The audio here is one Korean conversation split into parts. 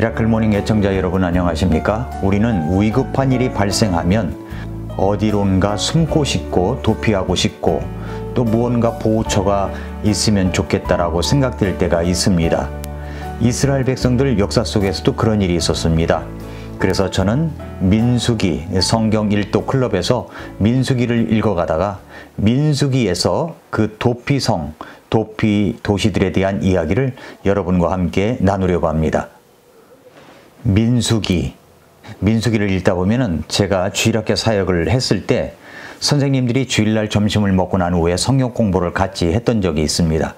미라클 모닝 애청자 여러분 안녕하십니까? 우리는 위급한 일이 발생하면 어디론가 숨고 싶고 도피하고 싶고 또 무언가 보호처가 있으면 좋겠다라고 생각될 때가 있습니다. 이스라엘 백성들 역사 속에서도 그런 일이 있었습니다. 그래서 저는 민수기 성경 일도 클럽에서 민수기를 읽어가다가 민수기에서 그 도피성, 도피 도시들에 대한 이야기를 여러분과 함께 나누려고 합니다. 민수기를 읽다 보면은 제가 주일학교 사역을 했을 때 선생님들이 주일날 점심을 먹고 난 후에 성경 공부를 같이 했던 적이 있습니다.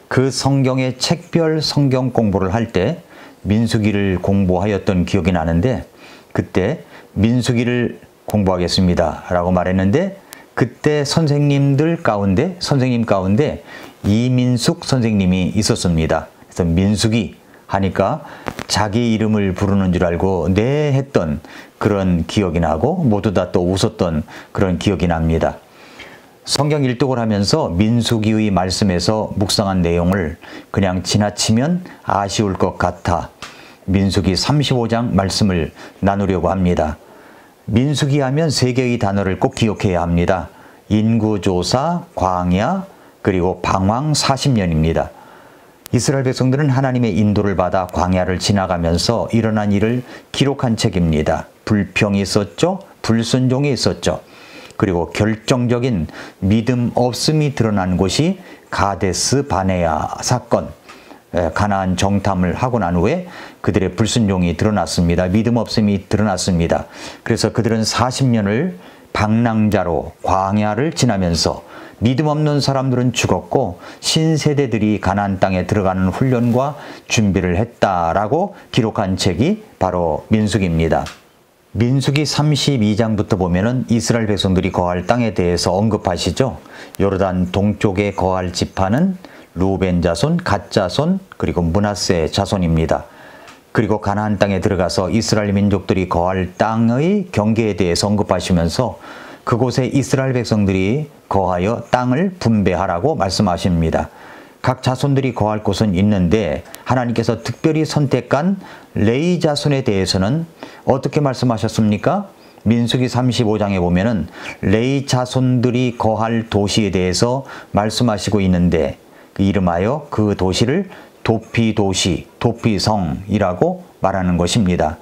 그 성경의 책별 성경 공부를 할 때 민수기를 공부하였던 기억이 나는데 그때 민수기를 공부하겠습니다 라고 말했는데 그때 선생님 가운데 이민숙 선생님이 있었습니다. 그래서 민수기 하니까 자기 이름을 부르는 줄 알고 네 했던 그런 기억이 나고 모두 다 또 웃었던 그런 기억이 납니다. 성경 일독을 하면서 민수기의 말씀에서 묵상한 내용을 그냥 지나치면 아쉬울 것 같아 민수기 35장 말씀을 나누려고 합니다. 민수기 하면 세 개의 단어를 꼭 기억해야 합니다. 인구조사, 광야, 그리고 방황 40년입니다. 이스라엘 백성들은 하나님의 인도를 받아 광야를 지나가면서 일어난 일을 기록한 책입니다. 불평이 있었죠. 불순종이 있었죠. 그리고 결정적인 믿음 없음이 드러난 곳이 가데스 바네아 사건, 가나안 정탐을 하고 난 후에 그들의 불순종이 드러났습니다. 믿음 없음이 드러났습니다. 그래서 그들은 40년을 방랑자로 광야를 지나면서 믿음 없는 사람들은 죽었고 신세대들이 가나안 땅에 들어가는 훈련과 준비를 했다라고 기록한 책이 바로 민수기입니다. 민수기 32장부터 보면은 이스라엘 백성들이 거할 땅에 대해서 언급하시죠. 요르단 동쪽에 거할 지파는 루벤 자손, 갓 자손, 그리고 므낫세 자손입니다. 그리고 가나안 땅에 들어가서 이스라엘 민족들이 거할 땅의 경계에 대해서 언급하시면서 그곳에 이스라엘 백성들이 거하여 땅을 분배하라고 말씀하십니다. 각 자손들이 거할 곳은 있는데 하나님께서 특별히 선택한 레위 자손에 대해서는 어떻게 말씀하셨습니까? 민수기 35장에 보면은 레위 자손들이 거할 도시에 대해서 말씀하시고 있는데 이름하여 그 도시를 도피도시, 도피성이라고 말하는 것입니다.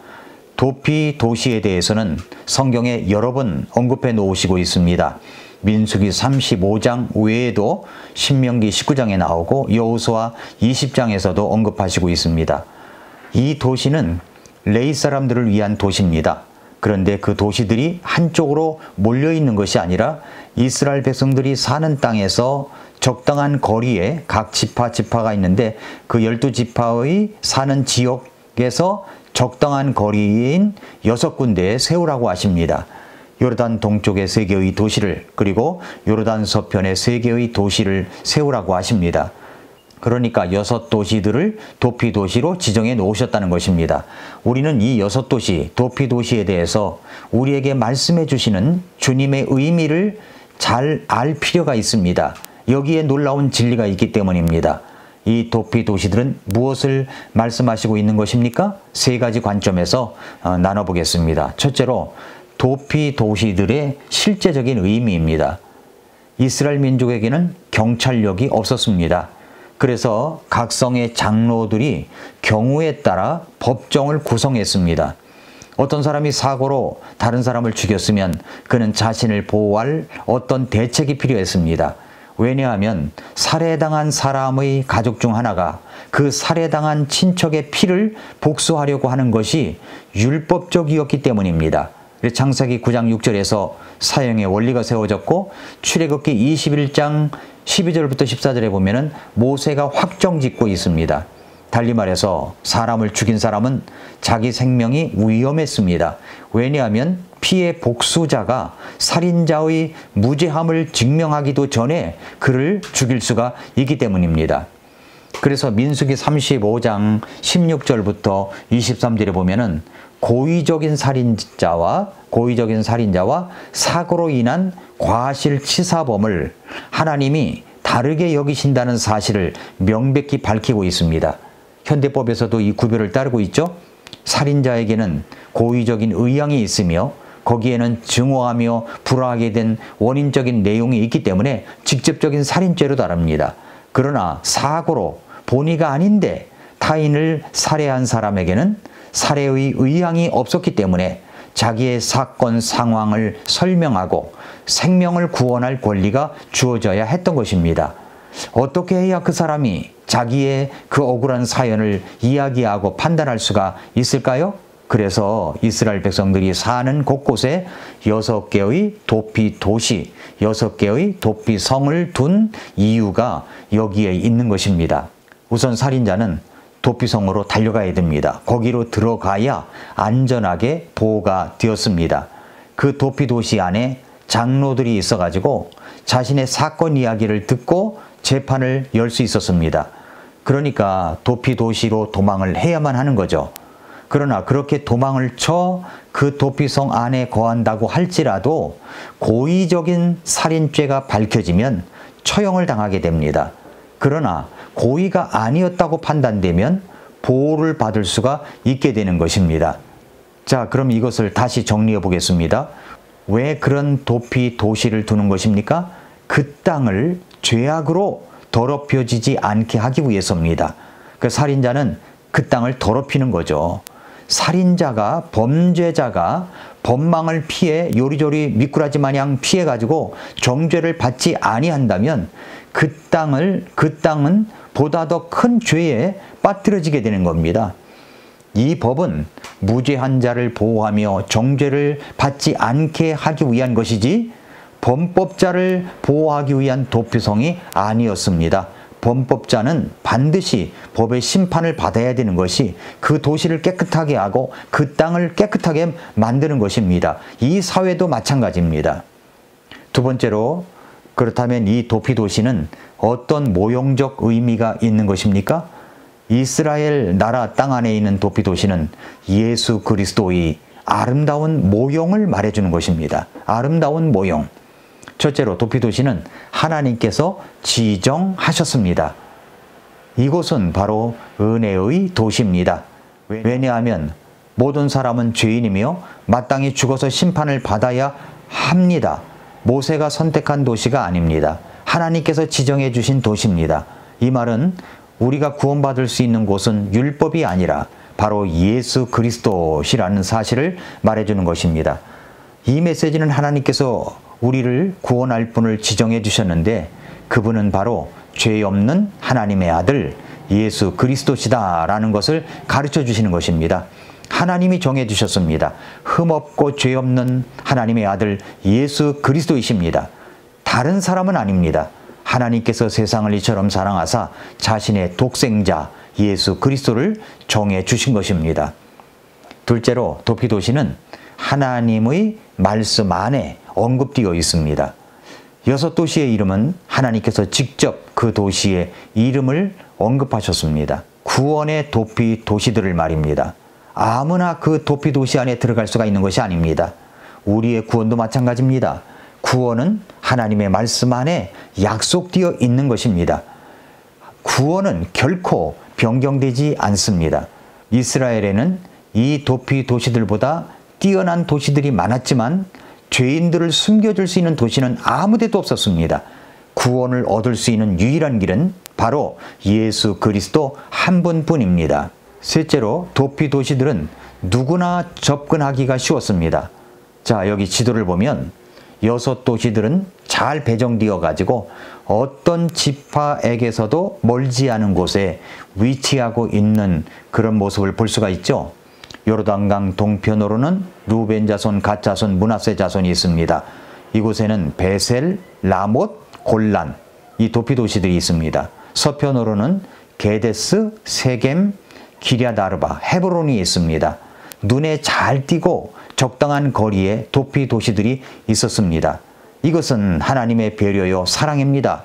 도피도시에 대해서는 성경에 여러 번 언급해 놓으시고 있습니다. 민수기 35장 외에도 신명기 19장에 나오고 여호수아 20장에서도 언급하시고 있습니다. 이 도시는 레위 사람들을 위한 도시입니다. 그런데 그 도시들이 한쪽으로 몰려 있는 것이 아니라 이스라엘 백성들이 사는 땅에서 적당한 거리에 각 지파가 있는데 그 12지파의 사는 지역에서 적당한 거리인 6군데에 세우라고 하십니다. 요르단 동쪽의 3개의 도시를 그리고 요르단 서편의 3개의 도시를 세우라고 하십니다. 그러니까 6도시들을 도피도시로 지정해 놓으셨다는 것입니다. 우리는 이 6도시, 도피도시에 대해서 우리에게 말씀해 주시는 주님의 의미를 잘 알 필요가 있습니다. 여기에 놀라운 진리가 있기 때문입니다. 이 도피도시들은 무엇을 말씀하시고 있는 것입니까? 3가지 관점에서 나눠보겠습니다. 첫째로 도피도시들의 실제적인 의미입니다. 이스라엘 민족에게는 경찰력이 없었습니다. 그래서 각 성의 장로들이 경우에 따라 법정을 구성했습니다. 어떤 사람이 사고로 다른 사람을 죽였으면 그는 자신을 보호할 어떤 대책이 필요했습니다. 왜냐하면 살해당한 사람의 가족 중 하나가 그 살해당한 친척의 피를 복수하려고 하는 것이 율법적이었기 때문입니다. 창세기 9장 6절에서 사형의 원리가 세워졌고 출애굽기 21장 12절부터 14절에 보면은 모세가 확정짓고 있습니다. 달리 말해서 사람을 죽인 사람은 자기 생명이 위험했습니다. 왜냐하면 피해 복수자가 살인자의 무죄함을 증명하기도 전에 그를 죽일 수가 있기 때문입니다. 그래서 민수기 35장 16절부터 23절에 보면은 고의적인 살인자와 사고로 인한 과실치사범을 하나님이 다르게 여기신다는 사실을 명백히 밝히고 있습니다. 현대법에서도 이 구별을 따르고 있죠. 살인자에게는 고의적인 의향이 있으며 거기에는 증오하며 불화하게 된 원인적인 내용이 있기 때문에 직접적인 살인죄로 다룹니다. 그러나 사고로 본의가 아닌데 타인을 살해한 사람에게는 살해의 의향이 없었기 때문에 자기의 사건 상황을 설명하고 생명을 구원할 권리가 주어져야 했던 것입니다. 어떻게 해야 그 사람이 자기의 그 억울한 사연을 이야기하고 판단할 수가 있을까요? 그래서 이스라엘 백성들이 사는 곳곳에 6개의 도피 도시, 6개의 도피 성을 둔 이유가 여기에 있는 것입니다. 우선 살인자는 도피성으로 달려가야 됩니다. 거기로 들어가야 안전하게 보호가 되었습니다. 그 도피 도시 안에 장로들이 있어가지고 자신의 사건 이야기를 듣고 재판을 열 수 있었습니다. 그러니까 도피 도시로 도망을 해야만 하는 거죠. 그러나 그렇게 도망을 쳐 그 도피성 안에 거한다고 할지라도 고의적인 살인죄가 밝혀지면 처형을 당하게 됩니다. 그러나 고의가 아니었다고 판단되면 보호를 받을 수가 있게 되는 것입니다. 자, 그럼 이것을 다시 정리해 보겠습니다. 왜 그런 도피 도시를 두는 것입니까? 그 땅을 죄악으로 더럽혀지지 않게 하기 위해서입니다. 그 살인자는 그 땅을 더럽히는 거죠. 살인자가, 범죄자가 법망을 피해 요리조리 미꾸라지 마냥 피해가지고 정죄를 받지 아니한다면 그 땅은 보다 더 큰 죄에 빠뜨려지게 되는 겁니다. 이 법은 무죄한 자를 보호하며 정죄를 받지 않게 하기 위한 것이지 범법자를 보호하기 위한 도피성이 아니었습니다. 범법자는 반드시 법의 심판을 받아야 되는 것이 그 도시를 깨끗하게 하고 그 땅을 깨끗하게 만드는 것입니다. 이 사회도 마찬가지입니다. 두 번째로, 그렇다면 이 도피 도시는 어떤 모형적 의미가 있는 것입니까? 이스라엘 나라 땅 안에 있는 도피 도시는 예수 그리스도의 아름다운 모형을 말해주는 것입니다. 아름다운 모형. 첫째로 도피 도시는 하나님께서 지정하셨습니다. 이곳은 바로 은혜의 도시입니다. 왜냐하면 모든 사람은 죄인이며 마땅히 죽어서 심판을 받아야 합니다. 모세가 선택한 도시가 아닙니다. 하나님께서 지정해 주신 도시입니다. 이 말은 우리가 구원받을 수 있는 곳은 율법이 아니라 바로 예수 그리스도시라는 사실을 말해주는 것입니다. 이 메시지는 하나님께서 우리를 구원할 분을 지정해 주셨는데 그분은 바로 죄 없는 하나님의 아들 예수 그리스도시다라는 것을 가르쳐 주시는 것입니다. 하나님이 정해 주셨습니다. 흠없고 죄 없는 하나님의 아들 예수 그리스도이십니다. 다른 사람은 아닙니다. 하나님께서 세상을 이처럼 사랑하사 자신의 독생자 예수 그리스도를 정해 주신 것입니다. 둘째로 도피 도시는 하나님의 말씀 안에 언급되어 있습니다. 6도시의 이름은 하나님께서 직접 그 도시의 이름을 언급하셨습니다. 구원의 도피 도시들을 말입니다. 아무나 그 도피 도시 안에 들어갈 수가 있는 것이 아닙니다. 우리의 구원도 마찬가지입니다. 구원은 하나님의 말씀 안에 약속되어 있는 것입니다. 구원은 결코 변경되지 않습니다. 이스라엘에는 이 도피 도시들보다 뛰어난 도시들이 많았지만 죄인들을 숨겨줄 수 있는 도시는 아무 데도 없었습니다. 구원을 얻을 수 있는 유일한 길은 바로 예수 그리스도 한 분뿐입니다. 셋째로 도피 도시들은 누구나 접근하기가 쉬웠습니다. 자, 여기 지도를 보면 6도시들은 잘 배정되어 가지고 어떤 지파에게서도 멀지 않은 곳에 위치하고 있는 그런 모습을 볼 수가 있죠. 요르단강 동편으로는 루벤 자손, 갓 자손, 므낫세 자손이 있습니다. 이곳에는 베셀, 라못, 골란 이 도피 도시들이 있습니다. 서편으로는 게데스, 세겜, 기럇 아르바, 헤브론이 있습니다. 눈에 잘 띄고 적당한 거리에 도피 도시들이 있었습니다. 이것은 하나님의 배려요 사랑입니다.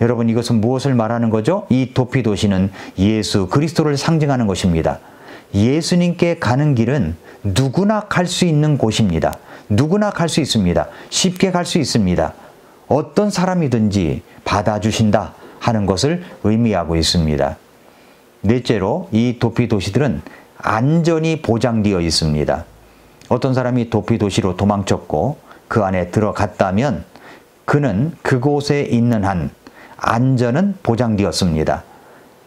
여러분, 이것은 무엇을 말하는 거죠? 이 도피 도시는 예수 그리스도를 상징하는 것입니다. 예수님께 가는 길은 누구나 갈 수 있는 곳입니다. 누구나 갈 수 있습니다. 쉽게 갈 수 있습니다. 어떤 사람이든지 받아주신다 하는 것을 의미하고 있습니다. 넷째로 이 도피 도시들은 안전이 보장되어 있습니다. 어떤 사람이 도피도시로 도망쳤고 그 안에 들어갔다면 그는 그곳에 있는 한 안전은 보장되었습니다.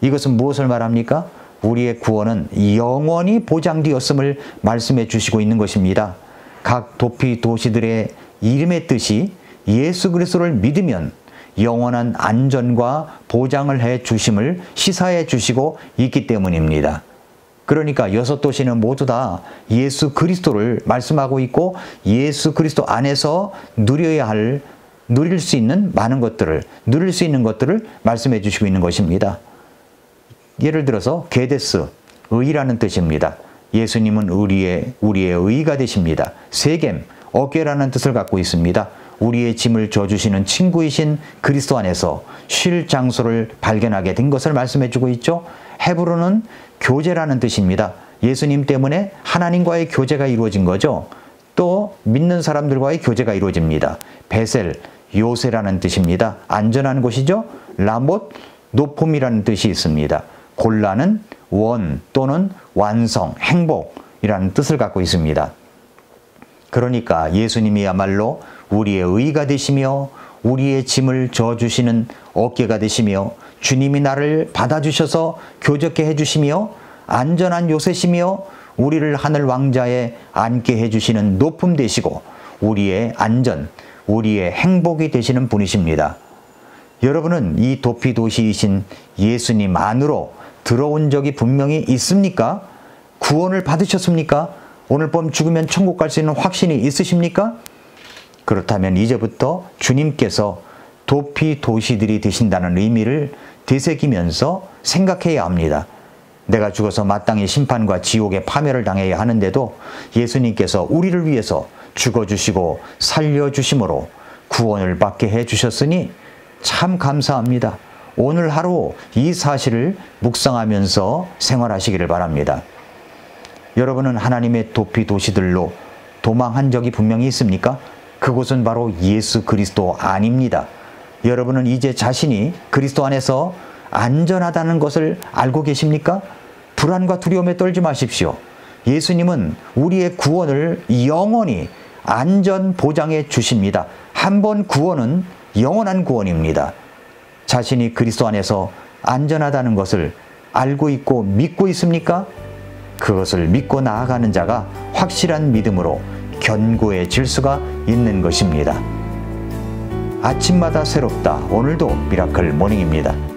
이것은 무엇을 말합니까? 우리의 구원은 영원히 보장되었음을 말씀해 주시고 있는 것입니다. 각 도피도시들의 이름의 뜻이 예수 그리스도를 믿으면 영원한 안전과 보장을 해 주심을 시사해 주시고 있기 때문입니다. 그러니까 6도시는 모두 다 예수 그리스도를 말씀하고 있고 예수 그리스도 안에서 누릴 수 있는 많은 것들을, 누릴 수 있는 것들을 말씀해 주시고 있는 것입니다. 예를 들어서 게데스, 의라는 뜻입니다. 예수님은 우리의 의가 되십니다. 세겜, 어깨라는 뜻을 갖고 있습니다. 우리의 짐을 져주시는 친구이신 그리스도 안에서 쉴 장소를 발견하게 된 것을 말씀해 주고 있죠. 헤브론은 교제라는 뜻입니다. 예수님 때문에 하나님과의 교제가 이루어진 거죠. 또 믿는 사람들과의 교제가 이루어집니다. 베셀, 요새라는 뜻입니다. 안전한 곳이죠. 라못, 높음이라는 뜻이 있습니다. 골라는 원 또는 완성, 행복이라는 뜻을 갖고 있습니다. 그러니까 예수님이야말로 우리의 의가 되시며 우리의 짐을 져주시는 어깨가 되시며 주님이 나를 받아주셔서 교적게 해주시며 안전한 요새시며 우리를 하늘 왕자에 앉게 해주시는 높음 되시고 우리의 안전, 우리의 행복이 되시는 분이십니다. 여러분은 이 도피도시이신 예수님 안으로 들어온 적이 분명히 있습니까? 구원을 받으셨습니까? 오늘 밤 죽으면 천국 갈 수 있는 확신이 있으십니까? 그렇다면 이제부터 주님께서 도피도시들이 되신다는 의미를 되새기면서 생각해야 합니다. 내가 죽어서 마땅히 심판과 지옥의 파멸을 당해야 하는데도 예수님께서 우리를 위해서 죽어주시고 살려주심으로 구원을 받게 해주셨으니 참 감사합니다. 오늘 하루 이 사실을 묵상하면서 생활하시기를 바랍니다. 여러분은 하나님의 도피도시들로 도망한 적이 분명히 있습니까? 그곳은 바로 예수 그리스도 안입니다. 여러분은 이제 자신이 그리스도 안에서 안전하다는 것을 알고 계십니까? 불안과 두려움에 떨지 마십시오. 예수님은 우리의 구원을 영원히 안전 보장해 주십니다. 한 번 구원은 영원한 구원입니다. 자신이 그리스도 안에서 안전하다는 것을 알고 있고 믿고 있습니까? 그것을 믿고 나아가는 자가 확실한 믿음으로 견고해질 수가 있는 것입니다. 아침마다 새롭다. 오늘도 미라클 모닝입니다.